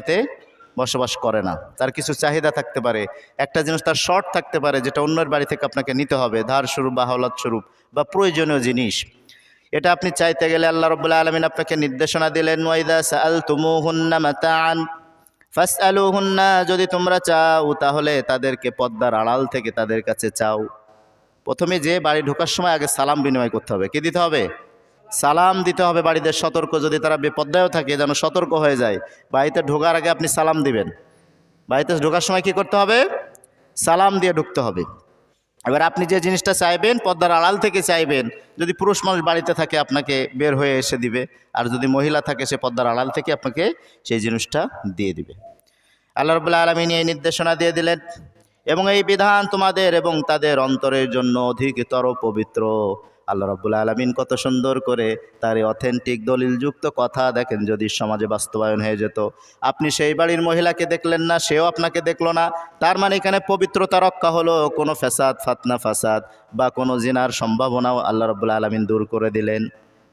বাড়িতে বসবাস করে না। তার কিছু চাহিদা থাকতে পারে, একটা জিনিস তার শর্ট থাকতে পারে যেটা অন্যের বাড়ি থেকে আপনাকে নিতে হবে, ধার স্বরূপ বা হাওলাত স্বরূপ বা প্রয়োজনীয় জিনিস। এটা আপনি চাইতে গেলে আল্লাহ রাব্বুল আলামিন আপনাকে নির্দেশনা দিলেন, ওয়াইদা সাআলতুমুহুন্না মাতাআন ফাসআলুহুন্না, যদি তোমরা চাও তাহলে তাদেরকে পর্দার আড়াল থেকে তাদের কাছে চাও। প্রথমে যে বাড়ি ঢোকার সময় আগে সালাম বিনিময় করতে হবে। কি দিতে হবে? সালাম দিতে হবে। বাড়িতে সতর্ক, যদি তারা বেপর্দায়ও থাকে যেন সতর্ক হয়ে যায়। বাড়িতে ঢোকার আগে আপনি সালাম দিবেন। বাড়িতে ঢোকার সময় কি করতে হবে? সালাম দিয়ে ঢুকতে হবে। এবার আপনি যে জিনিসটা চাইবেন পর্দার আড়াল থেকে চাইবেন। যদি পুরুষ মানুষ বাড়িতে থাকে আপনাকে বের হয়ে এসে দিবে, আর যদি মহিলা থাকে সে পর্দার আড়াল থেকে আপনাকে সেই জিনিসটা দিয়ে দিবে। আল্লাহ রাব্বুল আলামিন এই নির্দেশনা দিয়ে দিলেন, এবং এই বিধান তোমাদের এবং তাদের অন্তরের জন্য অধিকতর পবিত্র। আল্লাহ রাব্বুল আলামিন কত সুন্দর করে তার এই অথেন্টিক দলিলযুক্ত কথা দেখেন যদি সমাজে বাস্তবায়ন হয়ে যেত। আপনি সেই বাড়ির মহিলাকে দেখলেন না, সেও আপনাকে দেখলো না, তার মানে এখানে পবিত্রতা রক্ষা হলো। কোনো ফ্যাসাদ, ফাতনা ফাসাদ বা কোনো জিনার সম্ভাবনাও আল্লাহ রাব্বুল আলামিন দূর করে দিলেন।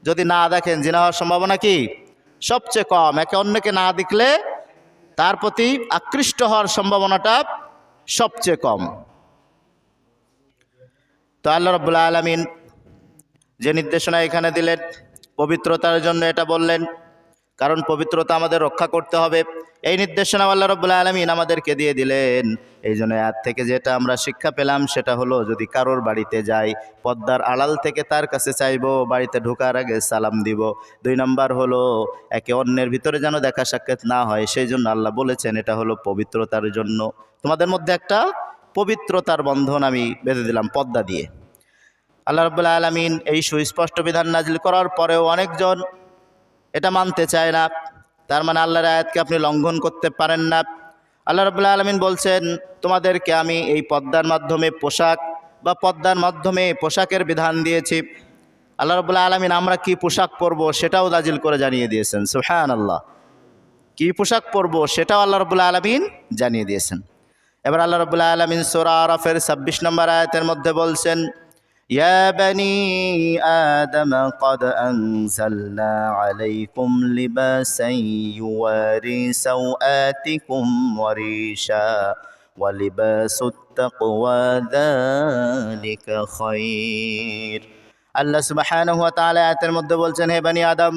যদি না দেখেন, জিনা হওয়ার সম্ভাবনা কি? সবচেয়ে কম। একে অন্যকে না দেখলে তার প্রতি আকৃষ্ট হওয়ার সম্ভাবনাটা সবচেয়ে কম। তো আল্লাহ রাব্বুল আলামিন যে নির্দেশনা এখানে দিলেন পবিত্রতার জন্য এটা বললেন, কারণ পবিত্রতা আমাদের রক্ষা করতে হবে। এই নির্দেশনা আল্লাহ রাব্বুল আলামিন আমাদেরকে দিয়ে দিলেন। এই জন্য আজ থেকে যেটা আমরা শিক্ষা পেলাম সেটা হলো, যদি কারোর বাড়িতে যাই পর্দার আড়াল থেকে তার কাছে চাইবো, বাড়িতে ঢোকার আগে সালাম দিব। 2 নম্বর হলো একে অন্যের ভিতরে যেন দেখা সাক্ষাৎ না হয়, সেই জন্য আল্লাহ বলেছেন এটা হলো পবিত্রতার জন্য। তোমাদের মধ্যে একটা পবিত্রতার বন্ধন আমি বেঁধে দিলাম পর্দা দিয়ে। আল্লাহ রাব্বুল আলামিন এই সুস্পষ্ট বিধান নাজিল করার পরেও অনেকজন এটা মানতে চায় না। তার মানে আল্লাহর আয়াতকে আপনি লঙ্ঘন করতে পারেন না। আল্লাহ রাব্বুল আলামিন বলছেন, তোমাদেরকে আমি এই পর্দার মাধ্যমে পোশাক বা পর্দার মাধ্যমে পোশাকের বিধান দিয়েছি। আল্লাহ রাব্বুল আলামিন আমরা কি পোশাক পরব সেটাও নাজিল করে জানিয়ে দিয়েছেন। সুবহানাল্লাহ। কি পোশাক পরব সেটাও আল্লাহ রাব্বুল আলামিন জানিয়ে দিয়েছেন। এবার আল্লাহ রাব্বুল আলামিন সূরা আরাফের 26 নম্বর আয়াতের মধ্যে বলছেন, ইয়া বানি আদম قد أنزلنا عليكم لباسا يواري سوآتكم وريشا ولباس التقوى ذلك خير। আল্লাহ সুবহানাহু ওয়া তাআলা আয়াতের মধ্যে বলছেন, হে বনি আদম,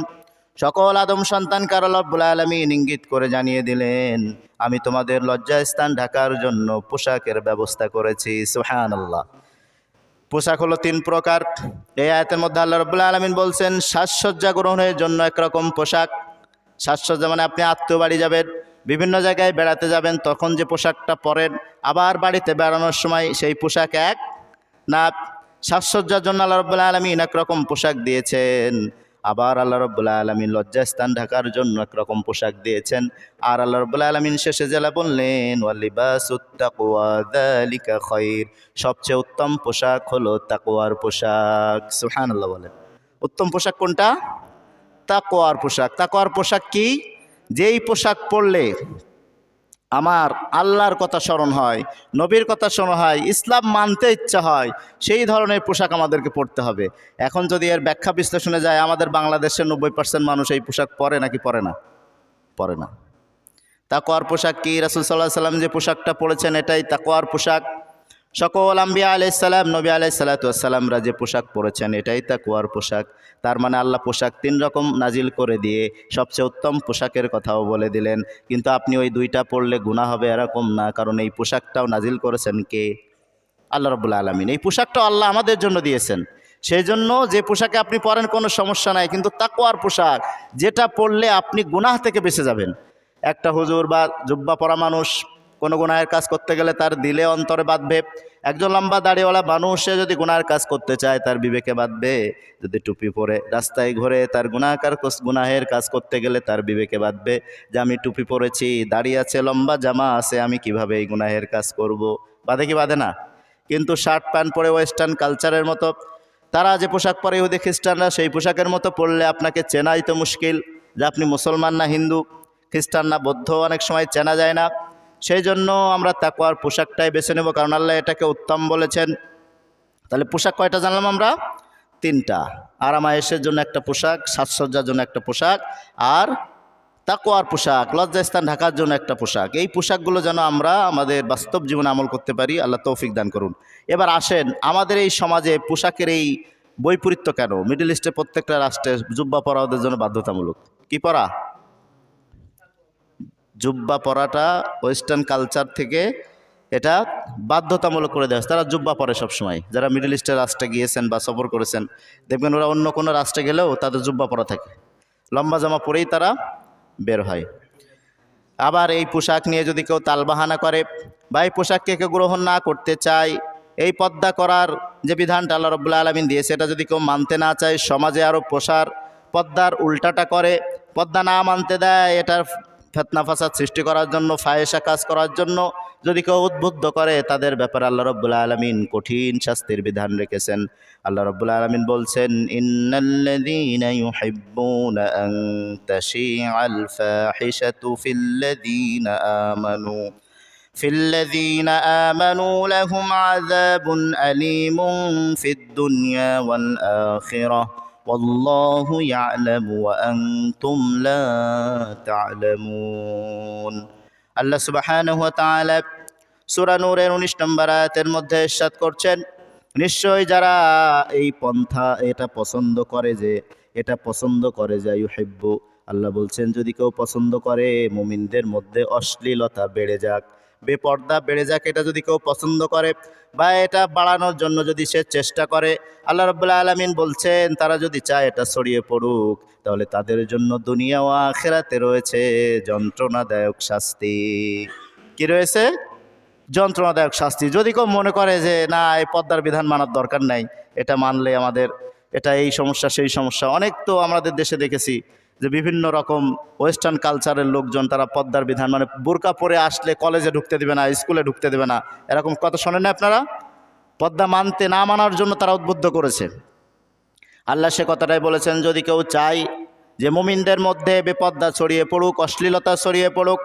সকল আদম সন্তানকে আল্লাহ রাব্বুল আলামিন ইঙ্গিত করে জানিয়ে দিলেন, আমি তোমাদের লজ্জাস্থান ঢাকার জন্য পোশাকের ব্যবস্থা করেছি। সুবহানাল্লাহ। পোশাক হলো 3 প্রকার। এই আয়াতের মধ্যে আল্লাহ রাব্বুল আলামিন বলছেন, সাজসজ্জা গ্রহণের জন্য একরকম পোশাক। সাজসজ্জা মানে আপনি আত্মীয় বাড়ি যাবেন, বিভিন্ন জায়গায় বেড়াতে যাবেন, তখন যে পোশাকটা পরেন, আবার বাড়িতে বেড়ানোর সময় সেই পোশাক এক না। সাজসজ্জার জন্য আল্লাহ রাব্বুল আলামিন একরকম পোশাক দিয়েছেন, আবার আল্লাহ রাব্বুল আলামিন লজ্জাস্থান ঢাকার জন্য একরকম পোশাক দিয়েছেন। আর আল্লাহ রাব্বুল আলামিন শেষে জেলা বললেন, ওয়ালিবাসুত তাকওয়া যালিকা খায়র, সবচেয়ে উত্তম পোশাক হলো তাকওয়ার পোশাক। সুবহানাল্লাহ বলেন। উত্তম পোশাক কোনটা? তাকওয়ার পোশাক। তাকওয়ার পোশাক কি? যেই পোশাক পরলে আমার আল্লাহর কথা স্মরণ হয়, নবীর কথা স্মরণ হয়, ইসলাম মানতে ইচ্ছা হয়, সেই ধরনের পোশাক আমাদেরকে পরতে হবে। এখন যদি এর ব্যাখ্যা বিশ্লেষণে যায়, আমাদের বাংলাদেশের 90% মানুষ এই পোশাক পরে নাকি পরে না? পরে না। তাকওয়ার পোশাক কি? রাসূল সাল্লাল্লাহু আলাইহি সাল্লাম যে পোশাকটা পরেছেন এটাই তাকওয়ার পোশাক। সকল আম্বিয়া আলাইহিস সালাম, নবী আলাইহিস সালাতু ওয়াস সালামরা যে পোশাক পরেছেন এটাই তাকওয়ার পোশাক। তার মানে আল্লাহ পোশাক 3 রকম নাজিল করে দিয়ে সবচেয়ে উত্তম পোশাকের কথাও বলে দিলেন। কিন্তু আপনি ওই 2টা পরলে গুনাহ হবে এরকম না, কারণ এই পোশাকটাও নাজিল করেছেন কে? আল্লাহ রাব্বুল আলামিন। এই পোশাকটাও আল্লাহ আমাদের জন্য দিয়েছেন। সেই জন্য যে পোশাকে আপনি পরেন কোনো সমস্যা নাই, কিন্তু তাকওয়ার পোশাক যেটা পরলে আপনি গুনাহ থেকে বেঁচে যাবেন। একটা হুজুর বা জুব্বা পরা মানুষ কোনো গুনাহের কাজ করতে গেলে তার দিলে অন্তরে বাঁধবে। একজন লম্বা দাড়িওয়ালা মানুষ সে যদি গুনাহের কাজ করতে চায় তার বিবেকে বাঁধবে। যদি টুপি পরে রাস্তায় ঘুরে তার গুনাহের কাজ করতে গেলে তার বিবেকে বাঁধবে যে আমি টুপি পরেছি, দাড়ি আছে, লম্বা জামা আছে, আমি কিভাবে এই গুনাহের কাজ করব। বাঁধে কি বাঁধে না? কিন্তু শার্ট প্যান্ট পরে ওয়েস্টার্ন কালচারের মতো তারা যে পোশাক পরে ইহুদি খ্রিস্টানরা, সেই পোশাকের মতো পরলে আপনাকে চেনাই তো মুশকিল যে আপনি মুসলমান না হিন্দু, খ্রিস্টান না বৌদ্ধ, অনেক সময় চেনা যায় না। সেই জন্য আমরা তাকওয়ার পোশাকটাই বেছে নেব, কারণ আল্লাহ এটাকে উত্তম বলেছেন। তাহলে পোশাক কয়টা জানলাম আমরা? 3টা। আরামায়েশের জন্য একটা পোশাক, সাজসজ্জার জন্য একটা পোশাক, আর তাকওয়ার পোশাক, লজ্জাস্থান ঢাকার জন্য একটা পোশাক। এই পোশাকগুলো যেন আমরা আমাদের বাস্তব জীবনে আমল করতে পারি, আল্লাহ তৌফিক দান করুন। এবার আসেন, আমাদের এই সমাজে পোশাকের এই বৈপরীত্য কেন? মিডল ইস্টের প্রত্যেকটা রাষ্ট্রে জুব্বা পরা ওদের জন্য বাধ্যতামূলক। কি পরা? জুব্বা পরাটা ওয়েস্টার্ন কালচার থেকে এটা বাধ্যতামূলক করে দেওয়া হয়েছে। তারা জুব্বা পরে সবসময়। যারা মিডল ইস্টের রাষ্ট্রে গিয়েছেন বা সফর করেছেন দেখবেন ওরা অন্য কোনো রাষ্ট্রে গেলেও তাদের জুব্বা পরা থাকে, লম্বা জামা পরেই তারা বের হয়। আবার এই পোশাক নিয়ে যদি কেউ তালবাহানা করে বা এই পোশাককে কেউ গ্রহণ না করতে চায়, এই পর্দা করার যে বিধানটা আল্লাহ রাব্বুল আলামিন দিয়েছে এটা যদি কেউ মানতে না চায়, সমাজে আরও পর্দার উল্টাটা করে, পর্দা না মানতে দেয়, এটার ফিতনা ফাসাদ সৃষ্টি করার জন্য, ফায়েশা কাজ করার জন্য যদি কেউ উদ্বুদ্ধ করে, তাদের ব্যাপারে আল্লাহ রাব্বুল আলামিন কঠিন শাস্তির বিধান রেখেছেন। আল্লাহ রাব্বুল আলামিন বলছেন, ইন্নাল্লাযীনা ইউহিব্বুনা আন তাশীআল ফাহিশাতু ফিল্লাযীনা আমানু লাহুম আযাবুন আলীমুন ফিদ দুনিয়া ওয়াল আখিরাহ ওয়াল্লাহু ইয়ালামু ওয়া আনতুম লা তা'লামুন। আল্লাহ সুবহানাহু ওয়া তাআলা সূরা নূরের 19 নম্বর আয়াতের মধ্যে ইরশাদ করছেন, নিশ্চয় যারা এই পন্থা এটা পছন্দ করে যে ইউহিব্বু, আল্লাহ বলছেন যদি কেউ পছন্দ করে মুমিনদের মধ্যে অশ্লীলতা বেড়ে যাক, বেপর্দা বেড়ে যাক, এটা যদি কেউ পছন্দ করে বা এটা বাড়ানোর জন্য যদি সে চেষ্টা করে, আল্লাহ রাব্বুল আলামিন বলছেন তারা যদি চায় এটা ছড়িয়ে পড়ুক, তাহলে তাদের জন্য দুনিয়া ও আখিরাতে রয়েছে যন্ত্রণাদায়ক শাস্তি। কি রয়েছে? যন্ত্রণাদায়ক শাস্তি। যদি কেউ মনে করে যে না, এই পর্দার বিধান মানার দরকার নাই, এটা মানলে আমাদের এটা এই সমস্যা সেই সমস্যা। অনেক তো আমাদের দেশে দেখেছি যে বিভিন্ন রকম ওয়েস্টার্ন কালচারের লোকজন তারা পর্দার বিধান মানে বোরকা পরে আসলে কলেজে ঢুকতে দেবে না, স্কুলে ঢুকতে দেবে না, এরকম কথা শোনেন না আপনারা? পর্দা মানতে না মানার জন্য তারা উদ্বুদ্ধ করেছে। আল্লাহ সে কথাটাই বলেছেন, যদি কেউ চায় যে মুমিনদের মধ্যে বেপর্দা ছড়িয়ে পড়ুক, অশ্লীলতা ছড়িয়ে পড়ুক,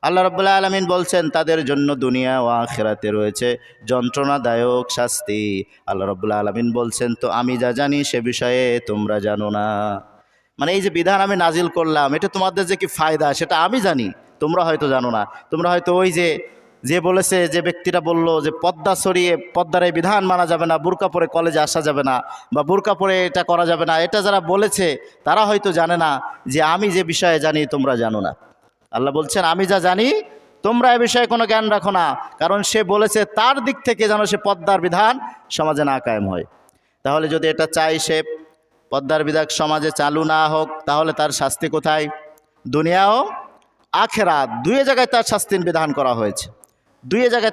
আল্লাহ রাব্বুল আলামিন বলছেন তাদের জন্য দুনিয়া ও আখিরাতে রয়েছে যন্ত্রণাদায়ক শাস্তি। আল্লাহ রাব্বুল আলামিন বলছেন, তো আমি যা জানি সে বিষয়ে তোমরা জানো না। মানে এই যে বিধান আমি নাজিল করলাম, এটা তোমাদের যে কি ফায়দা সেটা আমি জানি, তোমরা হয়তো জানো না। তোমরা হয়তো ওই যে বলেছে, যে ব্যক্তিটা বলল যে পর্দা ছড়িয়ে পর্দার এই বিধান মানা যাবে না, বোরকা পরে কলেজে আসা যাবে না বা বোরকা পরে এটা করা যাবে না, এটা যারা বলেছে তারা হয়তো জানে না যে আমি যে বিষয়ে জানি তোমরা জানো না। আল্লাহ বলছেন আমি যা জানি তোমরা এ বিষয়ে কোনো জ্ঞান রাখো না, কারণ সে বলেছে তার দিক থেকে যেন সে পর্দার বিধান সমাজে না কায়েম হয়। তাহলে যদি এটা চাই সে পর্দার বিধান সমাজে চালু না হোক, তাহলে তার শাস্তি কোথায়? দুনিয়া ও আখিরাত, দুই জায়গায় তার শাস্তির বিধান করা হয়েছে, দুই জায়গায়